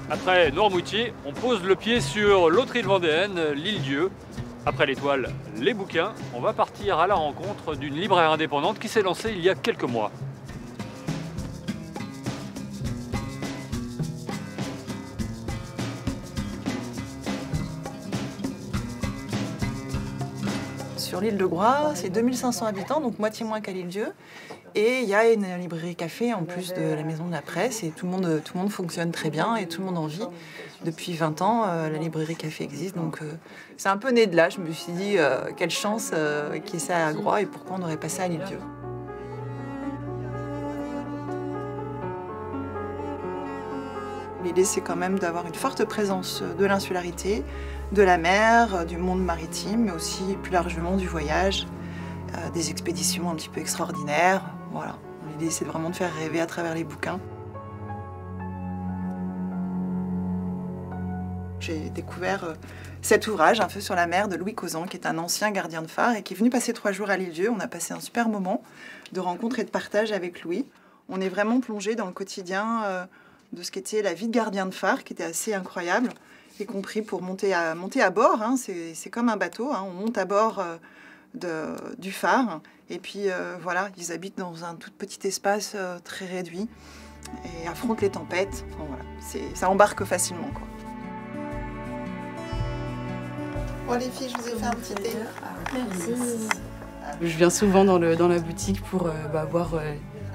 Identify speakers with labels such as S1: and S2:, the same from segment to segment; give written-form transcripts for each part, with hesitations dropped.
S1: Après Noirmoutier, on pose le pied sur l'autre île vendéenne, l'Île-Dieu. Après l'étoile, les bouquins, on va partir à la rencontre d'une libraire indépendante qui s'est lancée il y a quelques mois.
S2: Sur l'île de Groix, c'est 2500 habitants, donc moitié moins qu'à l'Île-Dieu. Et il y a une librairie café en plus de la maison de la presse. Et tout le monde fonctionne très bien et tout le monde en vit. Depuis 20 ans, la librairie café existe. Donc c'est un peu né de là. Je me suis dit, quelle chance qu'il y ait ça à Groix et pourquoi on n'aurait pas ça à l'Île-Dieu. L'idée, c'est quand même d'avoir une forte présence de l'insularité, de la mer, du monde maritime, mais aussi plus largement du voyage, des expéditions un petit peu extraordinaires. Voilà. L'idée, c'est vraiment de faire rêver à travers les bouquins. J'ai découvert cet ouvrage, Un feu sur la mer, de Louis Causan, qui est un ancien gardien de phare et qui est venu passer 3 jours à l'Île-Dieu. On a passé un super moment de rencontre et de partage avec Louis. On est vraiment plongé dans le quotidien de ce qu'était la vie de gardien de phare, qui était assez incroyable, y compris pour monter à bord. Hein. C'est comme un bateau, hein. On monte à bord du phare, et puis voilà, ils habitent dans un tout petit espace très réduit et affrontent les tempêtes. Enfin, voilà, ça embarque facilement, quoi. Bon les filles, je vous ai fait un petit thé.
S3: Merci. Je viens souvent dans la boutique pour voir...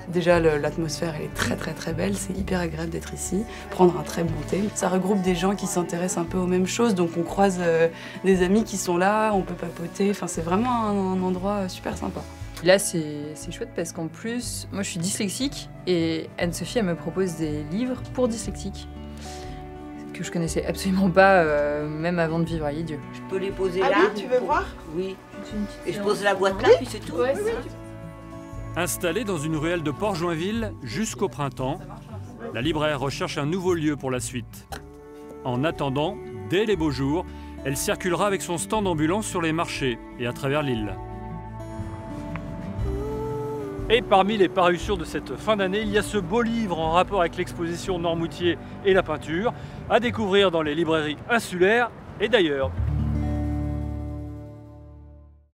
S3: Déjà, l'atmosphère elle est très belle, c'est hyper agréable d'être ici, prendre un très bon thé. Ça regroupe des gens qui s'intéressent un peu aux mêmes choses, donc on croise des amis qui sont là, on peut papoter, enfin, c'est vraiment un endroit super sympa.
S4: Là, c'est chouette parce qu'en plus, moi je suis dyslexique et Anne-Sophie, elle me propose des livres pour dyslexiques que je connaissais absolument pas, même avant de vivre à l'Île-Dieu.
S5: Je peux les poser
S2: là.
S5: là.
S2: Oui, tu veux voir?
S5: Oui. Et je pose la boîte là, puis c'est tout.
S4: Ouais,
S5: oui.
S1: Installée dans une ruelle de Port-Joinville jusqu'au printemps, la libraire recherche un nouveau lieu pour la suite. En attendant, dès les beaux jours, elle circulera avec son stand ambulant sur les marchés et à travers l'île. Et parmi les parutions de cette fin d'année, il y a ce beau livre en rapport avec l'exposition Noirmoutier et la peinture, à découvrir dans les librairies insulaires et d'ailleurs.